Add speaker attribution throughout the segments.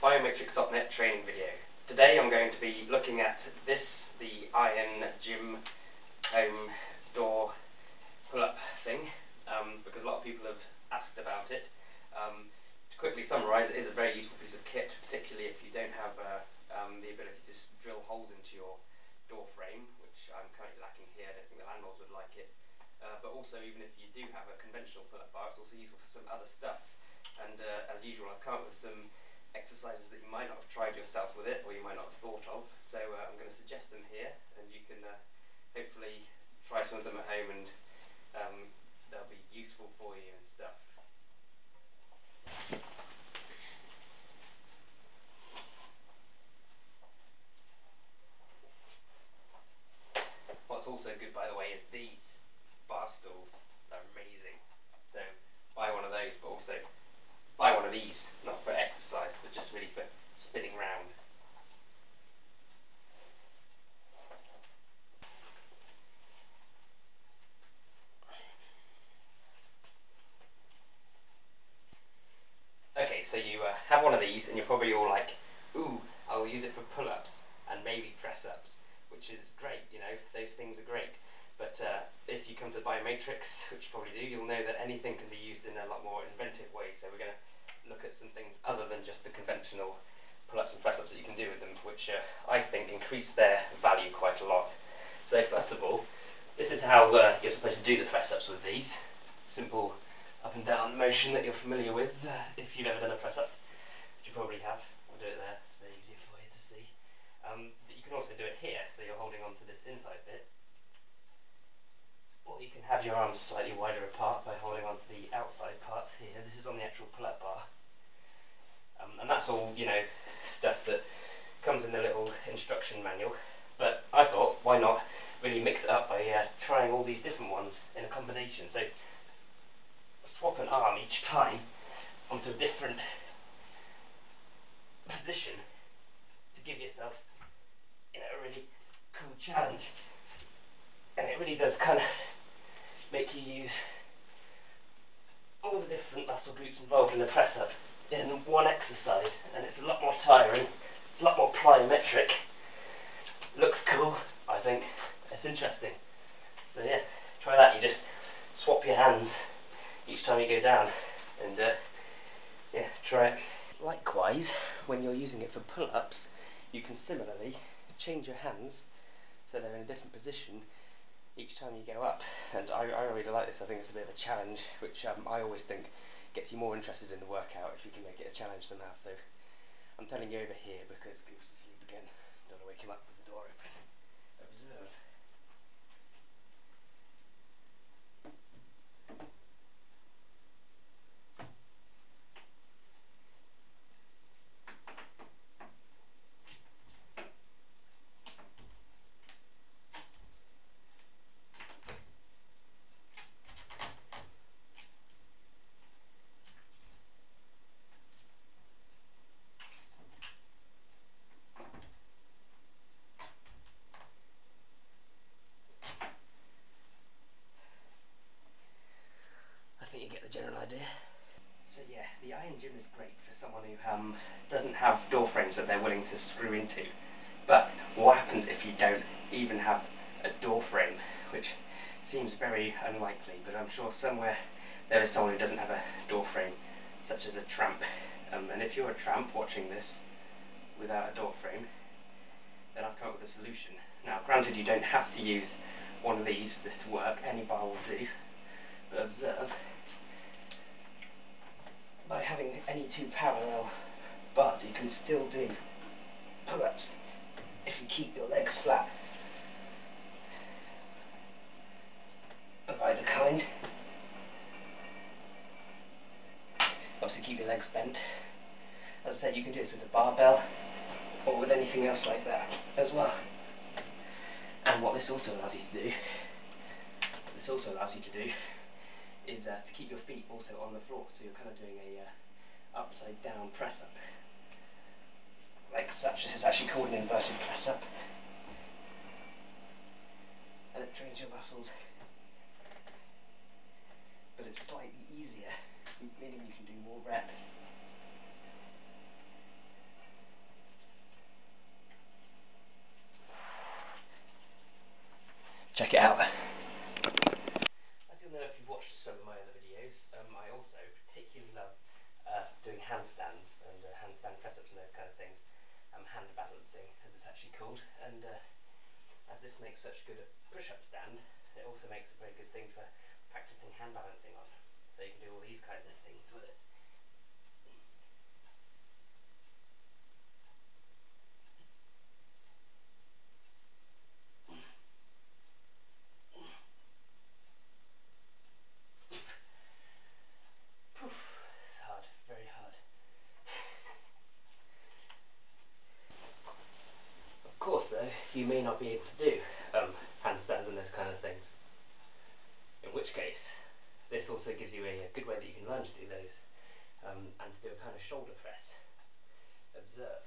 Speaker 1: biometrics.net training video. Today I'm going to be looking at this, the IRON GYM home door pull-up thing, because a lot of people have asked about it. To quickly summarise, it is a very useful piece of kit, particularly if you don't have the ability to drill holes into your door frame, which I'm currently lacking here. I don't think the landlords would like it. But also, even if you do have a conventional pull-up bar, it's also useful for some other stuff. And as usual, I've come up with some exercises that you might not have tried yourself with it, or you might not have thought of. So I'm going to suggest them here, and you can hopefully try some of them at home, and they'll be useful for you and stuff. What's also good, by the way, is these bar stools. They're amazing. So buy one of those, but also buy one of these, not for exercise, but just really for spinning round. Okay, so you have one of these, and you're probably all like, ooh, I'll use it for pull-ups and maybe press-ups, which is great, you know, those things are great. But if you come to biometrics, which you probably do, you'll know that anything can be used in a lot more inventive ways. So we're going to look at some things other than just the conventional pull-ups and press-ups that you can do with them, which I think increase their value quite a lot. So first of all, this is how you're supposed to do the press-ups with these. Simple up and down motion that you're familiar with if you've ever done a press-up, which you probably have. I'll do it there, it's very easy for you to see. But you can also do it here, so you're holding on to this inside bit. Or you can have your arms slightly wider apart by holding on to the outside parts here. This is on the actual pull-up bar. And that's all, you know, stuff that comes in the little instruction manual. But I thought, why not really mix it up by trying all these different ones in a combination. So swap an arm each time onto a different position to give yourself, you know, a really cool challenge. And it really does kind of make you use all the different muscle groups involved in the press-up in one exercise, and it's a lot more tiring, it's a lot more plyometric. Looks cool, I think. It's interesting. So yeah, try that. You just swap your hands each time you go down, and yeah, try it. Likewise, when you're using it for pull-ups, you can similarly change your hands so they're in a different position each time you go up, and I really like this. I think it's a bit of a challenge, which I always think gets you more interested in the workout if you can make it a challenge somehow. So I'm telling you over here because Goose is asleep again. Don't want to wake him up with the door open. Observe. I think you get the general idea. So yeah, the IRON GYM is great for someone who doesn't have door frames that they're willing to screw into. But what happens if you don't even have a door frame, which seems very unlikely, but I'm sure somewhere there is someone who doesn't have a door frame, such as a tramp. And if you're a tramp watching this without a door frame, then I've come up with a solution. Now, granted, you don't have to use one of these for this to work. Any bar will do. But observe, by having any two parallel bars, you can still do pull-ups if you keep your legs flat of either kind. Obviously keep your legs bent. As I said, you can do this with a barbell or with anything else like that as well. And what this also allows you to do, is to keep your feet also on the floor, so you're kind of doing a upside down press up, like such. This is actually called an inverted press up, and it trains your muscles, but it's slightly easier, meaning you can do more reps. check it out. As you'll know if you've watched some of my other videos, I also particularly love doing handstands and handstand press-ups and those kind of things. Hand balancing, as it's actually called. And as this makes such good a push-up stand, it also makes a very good thing for practicing hand balancing on. So you can do all these kinds of things with it. It's hard, very hard. Of course though, you may not be able to do handstands and those kind of things. In which case, this also gives you a good way that you can learn to do those and to do a kind of shoulder press. Observe.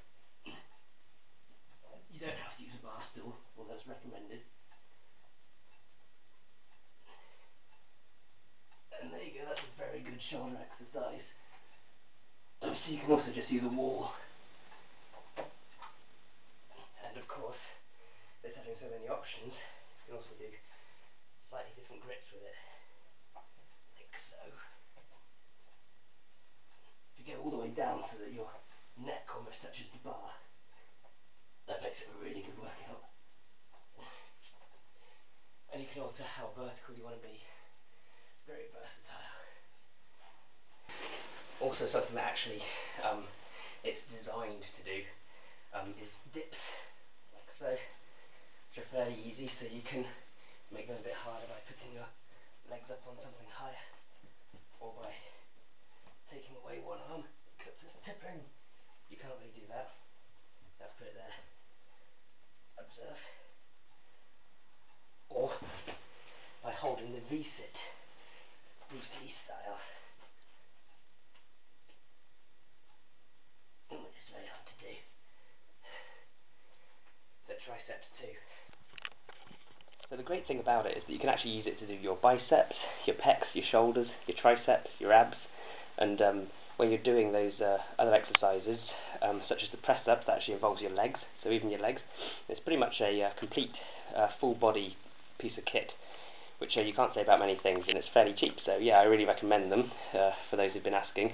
Speaker 1: You don't have to use a bar stool, although it's recommended. And there you go, that's a very good shoulder exercise. So you can also just use a wall. And of course, this having so many options, you can also do slightly different grips with it. Like so. If you get all the way down so that your neck almost touches the bar, that makes it a really good workout. And you can alter how vertical you want to be. Very versatile. Also something that actually it's designed to do is dips, like so, which are fairly easy, so you can make them a bit harder by putting your legs up on something higher, or by taking away one arm, because it's tipping. You can't really do that. Let's put it there. Observe. Or by holding the V-sit, Bruce Lee style. Which is very hard to do. So triceps too. So the great thing about it is that you can actually use it to do your biceps, your pecs, your shoulders, your triceps, your abs, and when you're doing those other exercises, such as the press-ups, that actually involves your legs, so even your legs. It's pretty much a complete full body piece of kit, which you can't say about many things, and it's fairly cheap, so yeah, I really recommend them for those who've been asking.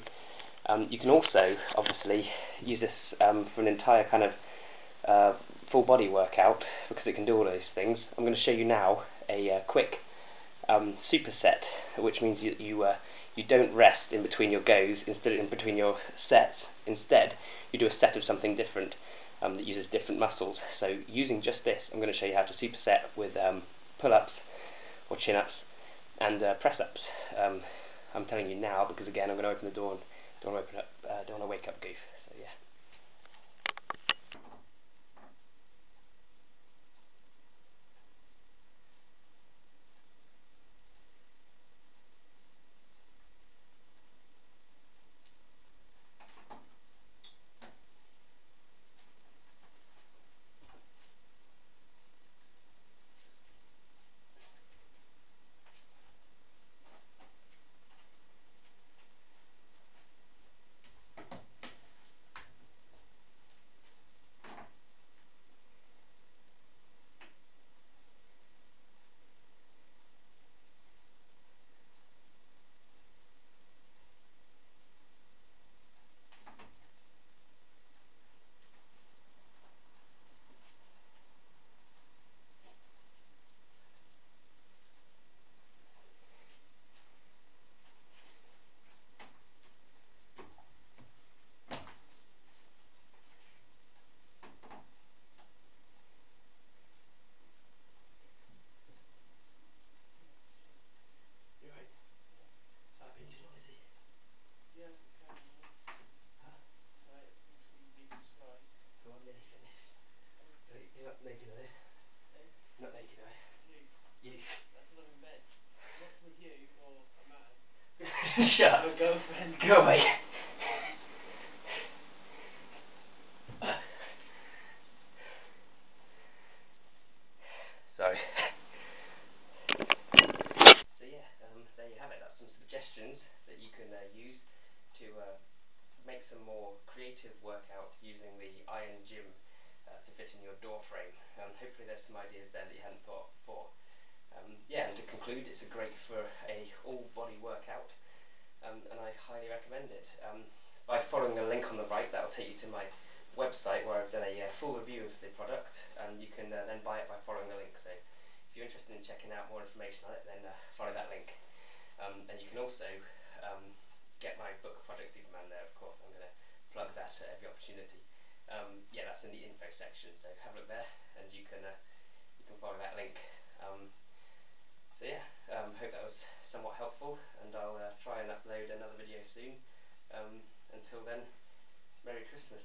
Speaker 1: You can also, obviously, use this for an entire kind of full body workout, because it can do all those things. I'm going to show you now a quick superset, which means you don't rest in between your goes, instead in between your sets. Instead, you do a set of something different that uses different muscles. So using just this, I'm going to show you how to superset with pull-ups or chin-ups and press-ups. I'm telling you now because again I'm going to open the door and don't want to wake up Goof. So yeah. You're not naked, are you? Eh? You're not naked, are you? You. That's when I'm in bed. Not with you or a man. Shut up. Or a girlfriend. Go away. Sorry. So yeah, there you have it. That's some suggestions that you can use to make some more creative workout using the IRON GYM to fit in your door frame. Hopefully there's some ideas there that you hadn't thought of before. Yeah, and to conclude, it's great for a all-body workout, and I highly recommend it. By following the link on the right, that will take you to my website where I've done a full review of the product, and you can then buy it by following the link. So if you're interested in checking out more information on it, then follow that link. And you can also get my book, Project Superman, there, of course. I'm going to plug that at every opportunity. Yeah, that's in the info section, so have a look there, and you can follow that link. So yeah, hope that was somewhat helpful, and I'll try and upload another video soon. Until then, Merry Christmas.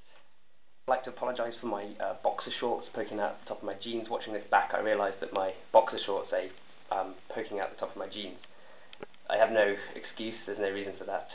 Speaker 1: I'd like to apologise for my boxer shorts poking out the top of my jeans. Watching this back, I realised that my boxer shorts are poking out the top of my jeans. I have no excuse, there's no reason for that.